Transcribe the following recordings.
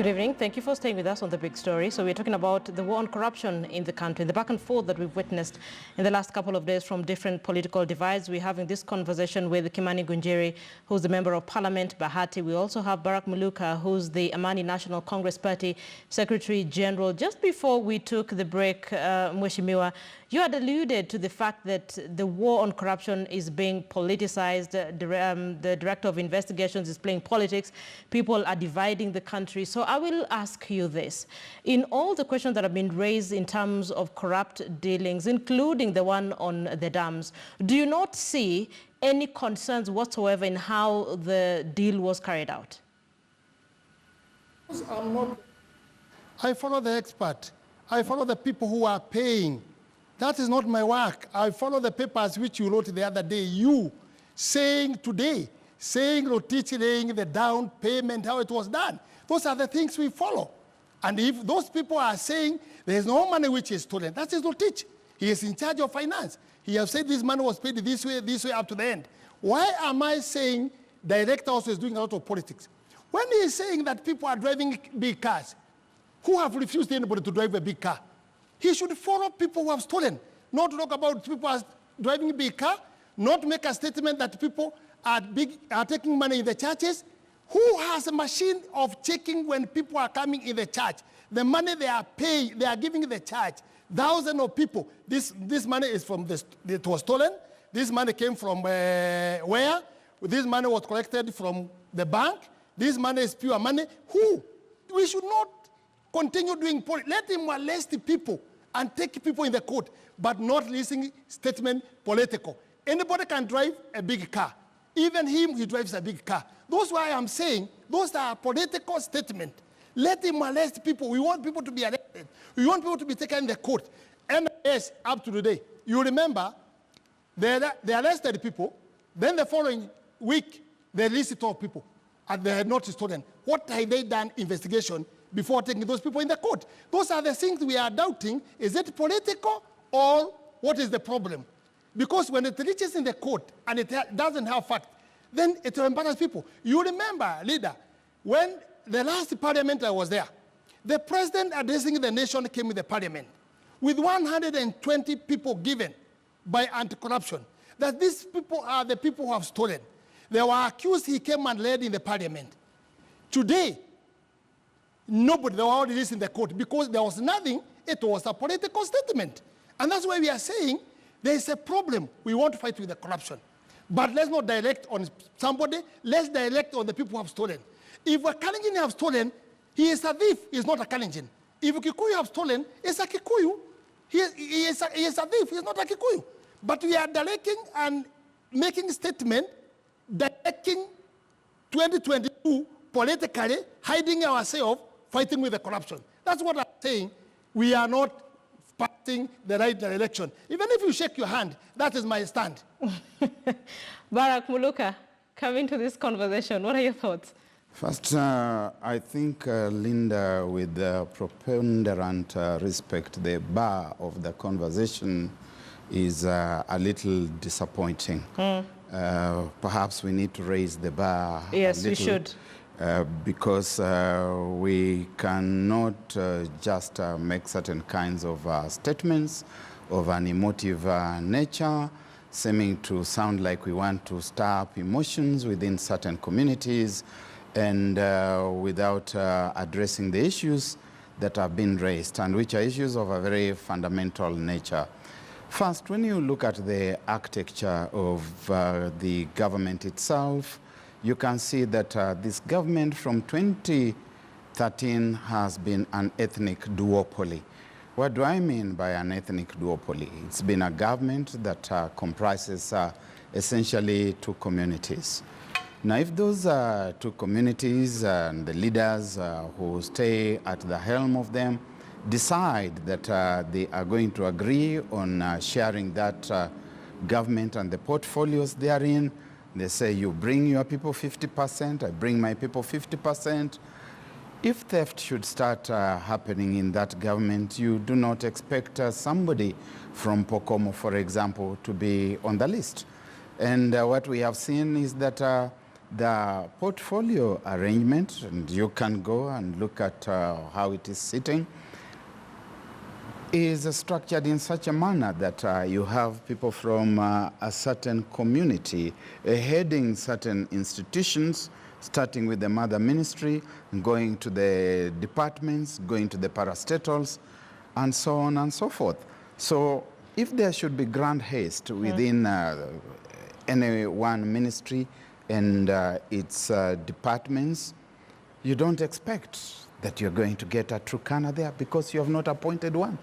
evening. Thank you for staying with us on The Big Story. So we're talking about the war on corruption in the country, the back and forth that we've witnessed in the last couple of days from different political divides. We're having this conversation with Kimani Ngunjiri, who's the Member of Parliament, Bahati. We also have Barack Muluka, who's the Amani National Congress Party Secretary General. Just before we took the break, Mheshimiwa, you had alluded to the fact that the war on corruption is being politicized. The Director of Investigations is playing politics. People are dividing the country. So I will ask you this. In all the questions that have been raised in terms of corrupt dealings, including the one on the dams, do you not see any concerns whatsoever in how the deal was carried out? I follow the expert. I follow the people who are paying. That is not my work. I follow the papers which you wrote the other day. You saying today, saying Rotich laying the down payment, how it was done. Those are the things we follow. And if those people are saying there is no money which is stolen, that is Rotich. He is in charge of finance. He has said this money was paid this way up to the end. Why am I saying director also is doing a lot of politics? When he is saying that people are driving big cars, who have refused anybody to drive a big car? He should follow people who have stolen, not talk about people who are driving a big car, not make a statement that people are taking money in the churches. Who has a machine of checking when people are coming in the church? The money they are paying, they are giving the church. Thousands of people. This money is from this, it was stolen. This money came from where? This money was collected from the bank. This money is pure money. Who? We should not continue doing politics. Let him molest the people and take people in the court, but not listening statement political. Anybody can drive a big car. Even him, he drives a big car. That's why I'm saying those are political statements. Let him molest people. We want people to be arrested. We want people to be taken in the court. NIS up to today. You remember, they arrested people. Then the following week, they released 12 people. And they had not stolen. What have they done investigation before taking those people in the court? Those are the things we are doubting. Is it political or what is the problem? Because when it reaches in the court and it doesn't have fact, then it will embarrass people. You remember, leader, when the last parliament I was there, the president addressing the nation came in the parliament with 120 people given by anti-corruption, that these people are the people who have stolen. They were accused, he came and led in the parliament. Today, nobody, they were all released in the court because there was nothing, it was a political statement. And that's why we are saying there is a problem. We want to fight with the corruption. But let's not direct on somebody, let's direct on the people who have stolen. If a Kalenjin have stolen, he is a thief, he is not a Kalenjin. If a Kikuyu have stolen, it's a Kikuyu. He is a thief, he is not a Kikuyu. But we are directing and making statement, directing 2022 politically, hiding ourselves, fighting with the corruption. That's what I'm saying. We are not passing the right direction. Even if you shake your hand, that is my stand. Barack Muluka, coming to this conversation, what are your thoughts? First, I think, Linda, with preponderant respect, the bar of the conversation is a little disappointing. Perhaps we need to raise the bar. Yes, a little, we should. Because we cannot just make certain kinds of statements of an emotive nature, seeming to sound like we want to stir up emotions within certain communities, and without addressing the issues that have been raised, and which are issues of a very fundamental nature. First, when you look at the architecture of the government itself, you can see that this government from 2013 has been an ethnic duopoly. What do I mean by an ethnic duopoly? It's been a government that comprises essentially two communities. Now, if those two communities and the leaders who stay at the helm of them decide that they are going to agree on sharing that government and the portfolios therein, they say, you bring your people 50%, I bring my people 50%. If theft should start happening in that government, you do not expect somebody from Pokomo, for example, to be on the list. And what we have seen is that the portfolio arrangement, and you can go and look at how it is sitting, is structured in such a manner that you have people from a certain community heading certain institutions, starting with the mother ministry, going to the departments, going to the parastatals, and so on and so forth. So if there should be grand haste within any one ministry and its departments, you don't expect that you're going to get a Turkana there because you have not appointed one.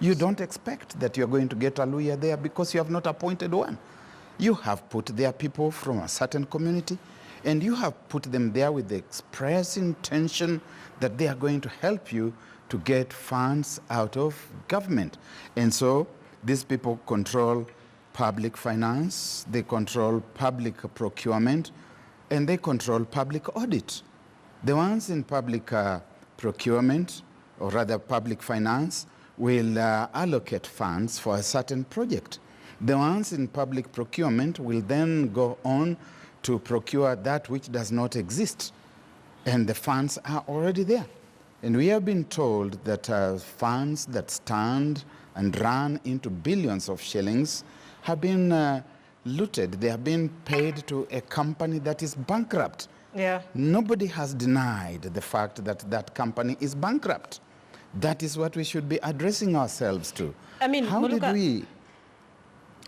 You don't expect that you're going to get a Luya there because you have not appointed one. You have put there people from a certain community, and you have put them there with the express intention that they are going to help you to get funds out of government. And so these people control public finance, they control public procurement, and they control public audit. The ones in public procurement, or rather public finance, will allocate funds for a certain project. The ones in public procurement will then go on to procure that which does not exist, and the funds are already there. And we have been told that funds that stand and run into billions of shillings have been looted. They have been paid to a company that is bankrupt. Yeah. Nobody has denied the fact that that company is bankrupt. That is what we should be addressing ourselves to. I mean, how did we...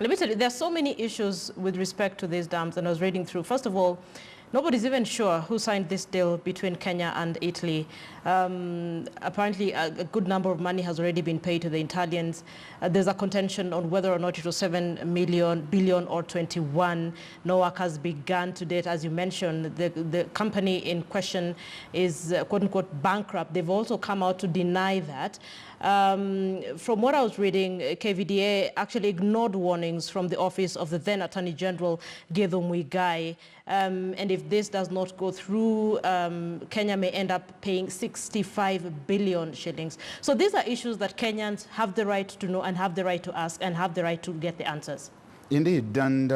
Let me tell you, there are so many issues with respect to these dams, and I was reading through. First of all, nobody's even sure who signed this deal between Kenya and Italy. Apparently, a good number of money has already been paid to the Italians. There's a contention on whether or not it was 7 billion or 21. No work has begun to date. As you mentioned, the company in question is quote-unquote bankrupt. They've also come out to deny that. From what I was reading, KVDA actually ignored warnings from the office of the then Attorney General, Githu Muigai. And if this does not go through, Kenya may end up paying 65 billion shillings. So these are issues that Kenyans have the right to know and have the right to ask and have the right to get the answers. Indeed, and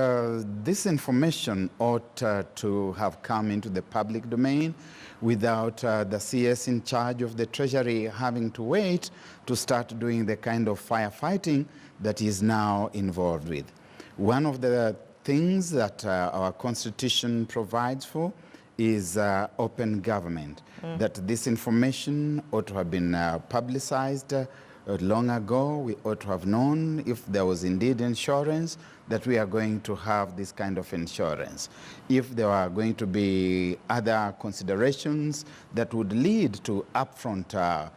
this information ought to have come into the public domain without the CS in charge of the Treasury having to wait to start doing the kind of firefighting that is now involved with. One of the things that our Constitution provides for is open government, that this information ought to have been publicized long ago. We ought to have known if there was indeed insurance, that we are going to have this kind of insurance. If there are going to be other considerations that would lead to upfront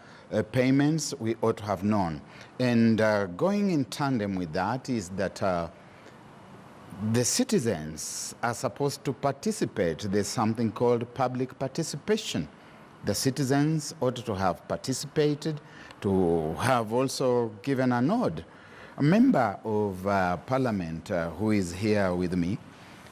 payments, we ought to have known. And going in tandem with that is that the citizens are supposed to participate. There's something called public participation. The citizens ought to have participated, to have also given a nod. A member of parliament who is here with me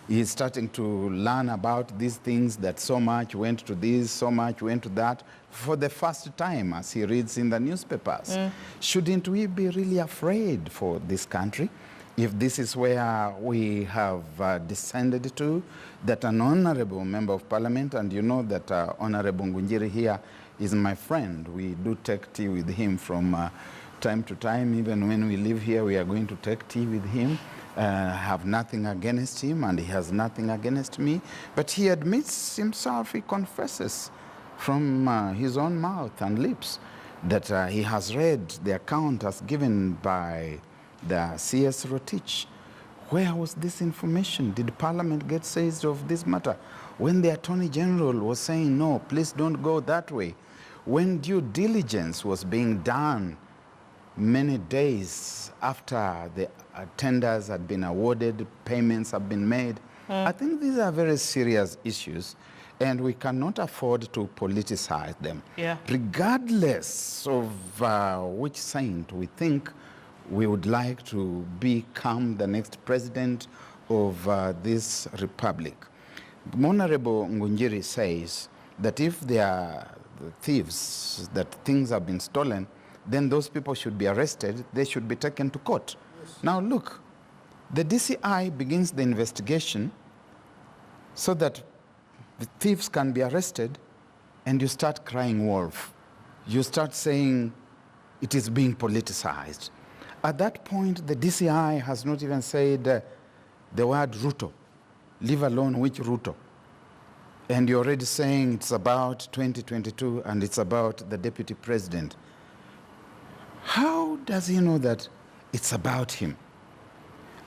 is starting to learn about these things, that so much went to this, so much went to that, for the first time as he reads in the newspapers. Shouldn't we be really afraid for this country if this is where we have descended to, that an honorable member of parliament, and you know that Honorable Ngunjiri here is my friend. We do take tea with him from time to time. Even when we live here, we are going to take tea with him. Have nothing against him, and he has nothing against me. But he admits himself, he confesses from his own mouth and lips that he has read the account as given by the CS Rotich. Where was this information? Did Parliament get seized of this matter? When the Attorney General was saying, no, please don't go that way. When due diligence was being done many days after the tenders had been awarded, payments have been made. I think these are very serious issues, and we cannot afford to politicize them. Regardless of which saint we think we would like to become the next president of this republic. Honorable Ngunjiri says that if there are thieves, that things have been stolen, then those people should be arrested, they should be taken to court. Now look, the DCI begins the investigation so that the thieves can be arrested, and you start crying wolf. You start saying it is being politicized. At that point, the DCI has not even said the word Ruto, leave alone which Ruto. And you're already saying it's about 2022 and it's about the deputy president. How does he know that it's about him?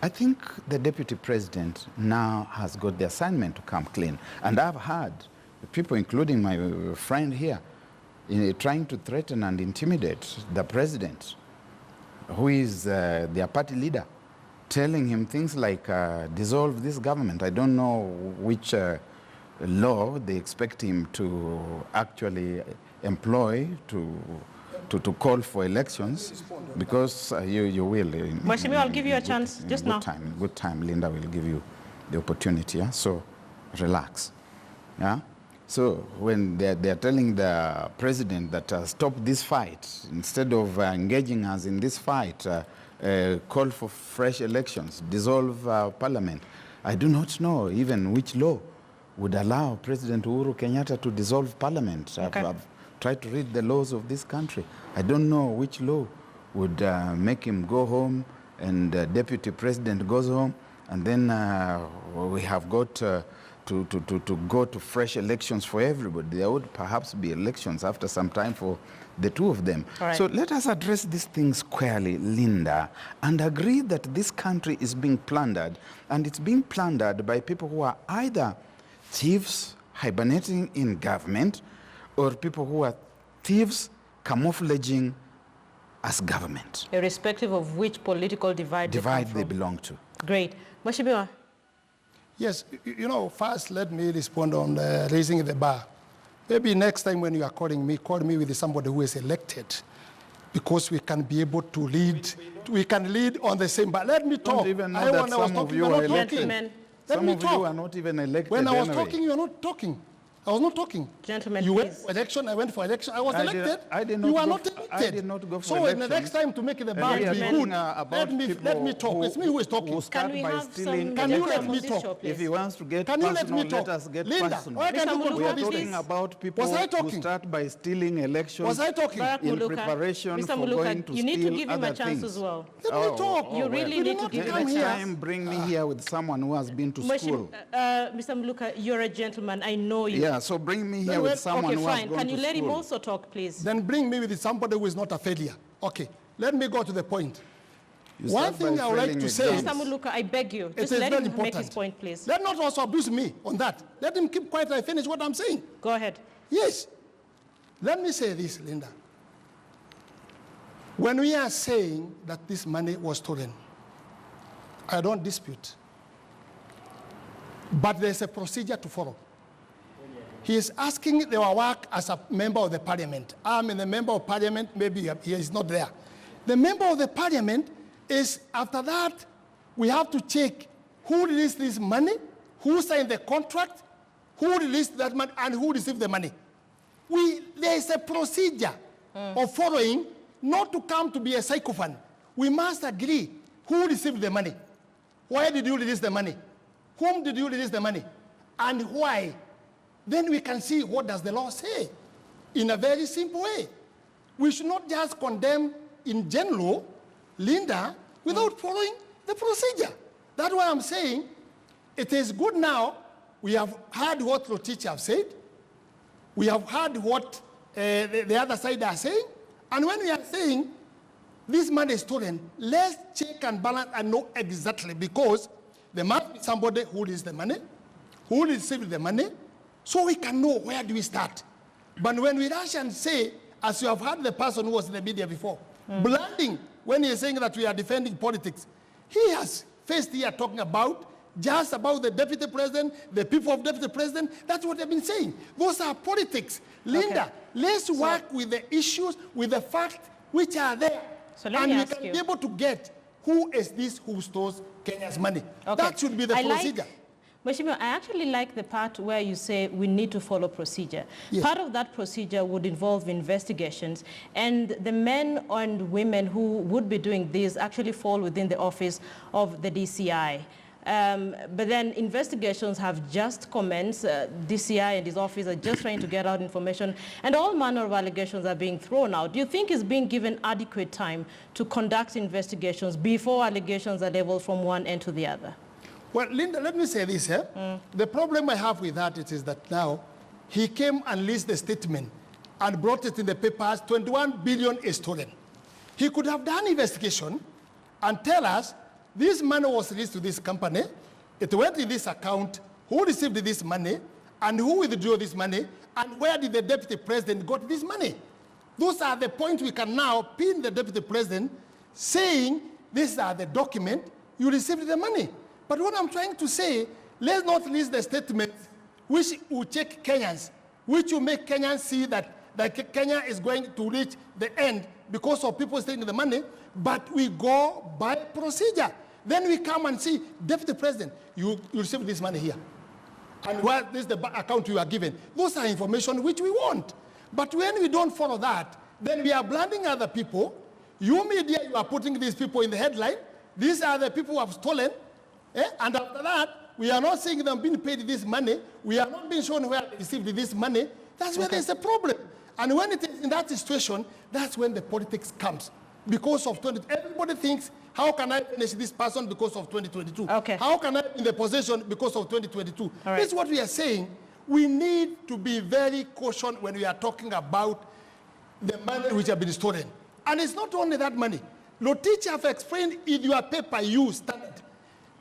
I think the deputy president now has got the assignment to come clean. And I've heard people, including my friend here, trying to threaten and intimidate the president, who is their party leader, telling him things like, dissolve this government. I don't know which law they expect him to actually employ to call for elections, because you will. Mheshimiwa, I'll give you a chance just now. In good time, Linda will give you the opportunity. Yeah? So relax. Yeah? So when they're telling the president that stop this fight, instead of engaging us in this fight, call for fresh elections, dissolve parliament, I do not know even which law would allow President Uhuru Kenyatta to dissolve parliament. Okay. I've tried to read the laws of this country. I don't know which law would make him go home and the deputy president goes home, and then we have got to go to fresh elections for everybody. There would perhaps be elections after some time for the two of them. Right. So let us address these things squarely, Linda, and agree that this country is being plundered, and it's being plundered by people who are either thieves hibernating in government, or people who are thieves camouflaging as government. Irrespective of which political divide they belong to. Great. Mheshimiwa. Yes, you know, first let me respond on raising the bar. Maybe next time when you are calling me, call me with somebody who is elected, because we can be able to lead. We can lead on the same bar. Let me talk. Don't even know that some of you are elected. Gentlemen. Some of you are not even elected. When I was anyway. talking, you are not talking. I was not talking. Gentlemen, you please. went for election, I went for election. I was elected. I did not you are go not elected. I did not go for so election. So the next time to make the bar we to are be talking, good, about let me talk. It's me who is talking. Who start Can we by have stealing some Can you let me elections? talk? If he wants to get Can you let me personal, talk? let us get Linda, personal. why can't Mr. you Muluka, We are control talking please. about people Was I who talking? start by stealing elections. Was I talking? Barack in Muluka. preparation Mr. for Muluka, going to you need to steal give him a other chance things. as well. Let me talk. You really need to give him a Next here. time, bring me here with someone who has been to school. Mr. Muluka, you're a gentleman. I know you. Yeah, so bring me here with someone Okay, who has fine. gone Can to you let him school. also talk, please? Then bring me with somebody who is not a failure. Okay, let me go to the point. You One start by thing I would like failing to say exams. Mr. Muluka, I beg you, It just is let very him make his important. point, please. Let not also abuse me on that. Let him keep quiet and finish what I'm saying. Go ahead. Yes. Let me say this, Linda. When we are saying that this money was stolen, I don't dispute. But there's a procedure to follow. He is asking our work as a member of the parliament. I'm a member of parliament, maybe he is not there. The member of the parliament is, after that, we have to check who released this money, who signed the contract, who released that money, and who received the money. There is a procedure of following, not to come to be a sycophant. We must agree who received the money. Why did you release the money? Whom did you release the money? And why? Then we can see what does the law say in a very simple way. We should not just condemn in general, Linda, without following the procedure. That's why I'm saying it is good now. We have heard what the teacher have said. We have heard what the other side are saying. And when we are saying this money is stolen, let's check and balance and know exactly, because there must be somebody who released the money, who received the money, so we can know where do we start. But when we rush and say, as you have heard the person who was in the media before, blending, when he is saying that we are defending politics, he has faced here talking about just about the deputy president, the people of deputy president. That's what they've been saying. Those are politics. Linda, let's work with the issues, with the facts which are there. So let me ask you. And we can be able to get who is this who stores Kenya's money. Okay. That should be the procedure. Mheshimiwa, I actually like the part where you say we need to follow procedure. Yes. Part of that procedure would involve investigations, and the men and women who would be doing this actually fall within the office of the DCI. But then investigations have just commenced. DCI and his office are just trying to get out information, and all manner of allegations are being thrown out. Do you think he's being given adequate time to conduct investigations before allegations are leveled from one end to the other? Well, Linda, let me say this. The problem I have with that is that now he came and released the statement and brought it in the papers, 21 billion is stolen. He could have done investigation and tell us this money was released to this company, it went in this account, who received this money, and who withdrew this money, and where did the deputy president got this money? Those are the points we can now pin the deputy president saying, these are the document, you received the money. But what I'm trying to say, let's not release the statement which will check Kenyans, which will make Kenyans see that Kenya is going to reach the end because of people stealing the money, but we go by procedure. Then we come and see, Deputy President, you received this money here. And what is the account you are given? Those are information which we want. But when we don't follow that, then we are blinding other people. You media, you are putting these people in the headline. These are the people who have stolen. And after that, we are not seeing them being paid this money. We are not being shown where they received this money. That's where there's a problem. And when it is in that situation, that's when the politics comes. Because of everybody thinks, how can I finish this person because of 2022? Okay. How can I be in the position because of 2022? Right. This is what we are saying. We need to be very cautious when we are talking about the money which have been stolen. And it's not only that money. Lotich have explained in your paper you standard.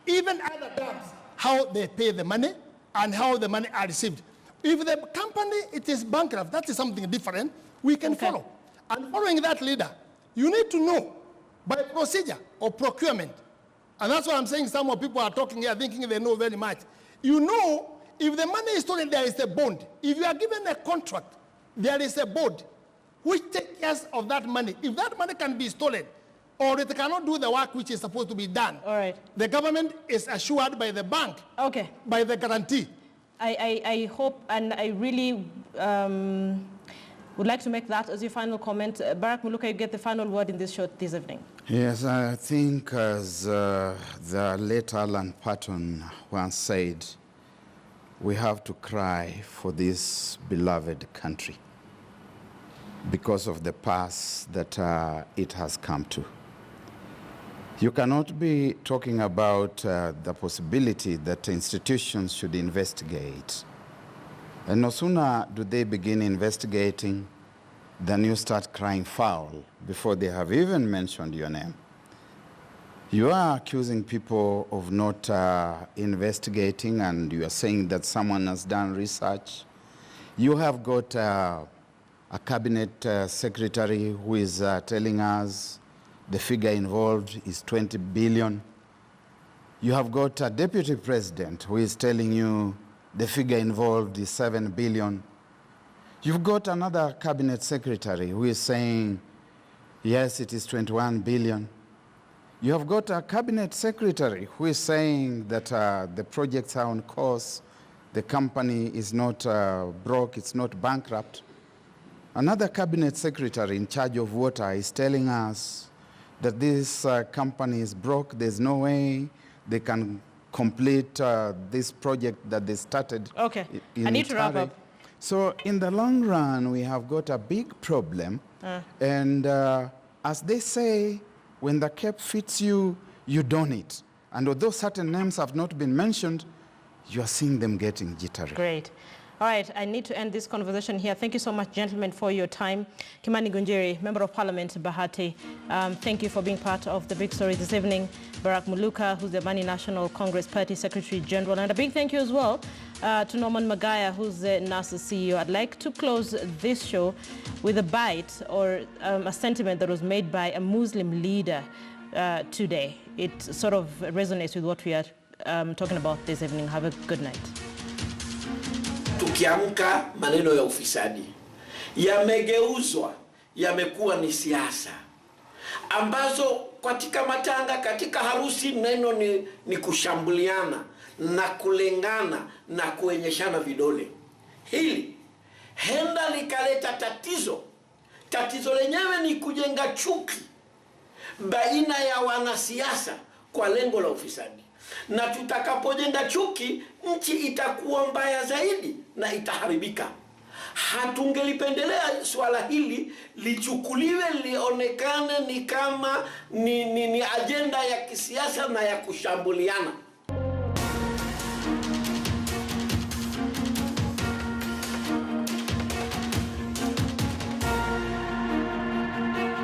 Even other dams, how they pay the money and how the money are received. If the company, it is bankrupt, that is something different, we can follow. And following that leader, you need to know by procedure or procurement. And that's why I'm saying some more people are talking here thinking they know very much. You know, if the money is stolen, there is a bond. If you are given a contract, there is a board which takes care of that money. If that money can be stolen, or it cannot do the work which is supposed to be done, all right, the government is assured by the bank, by the guarantee. I hope, and I really would like to make that as your final comment. Barack Muluka, you get the final word in this show this evening. Yes, I think as the late Alan Patton once said, we have to cry for this beloved country because of the pass that it has come to. You cannot be talking about the possibility that institutions should investigate. And no sooner do they begin investigating than you start crying foul before they have even mentioned your name. You are accusing people of not investigating, and you are saying that someone has done research. You have got a cabinet secretary who is telling us the figure involved is 20 billion. You have got a deputy president who is telling you the figure involved is 7 billion. You've got another cabinet secretary who is saying, yes, it is 21 billion. You have got a cabinet secretary who is saying that the projects are on course, the company is not broke, it's not bankrupt. Another cabinet secretary in charge of water is telling us that this company is broke, there's no way they can complete this project that they started. Okay, I need to wrap up. So in the long run, we have got a big problem. And as they say, when the cape fits you, you don it. And although certain names have not been mentioned, you are seeing them getting jittery. Great. All right, I need to end this conversation here. Thank you so much, gentlemen, for your time. Kimani Gunjiri, Member of Parliament, Bahati, thank you for being part of the big story this evening. Barack Muluka, who's the Bani National Congress Party Secretary General. And a big thank you as well to Norman Magaya, who's the NASA CEO. I'd like to close this show with a bite or a sentiment that was made by a Muslim leader today. It sort of resonates with what we are talking about this evening. Have a good night. Tukiamka maneno ya ufisadi yamegeuzwa, yamekuwa ni siasa ambazo katika matanga, katika harusi neno ni kushambuliana na kulengana na kuenyeshana vidole. Hili henda likaleta tatizo. Tatizo lenyewe ni kujenga chuki baina ya wanasiasa kwa lengo la ufisadi. na tutakapojenga chuki, nchi itakuwa mbaya zaidi na itaharibika. Hatungelipendelea swala hili lichukuliwe lionekane ni kama ni ajenda ya kisiasa na ya kushambuliana.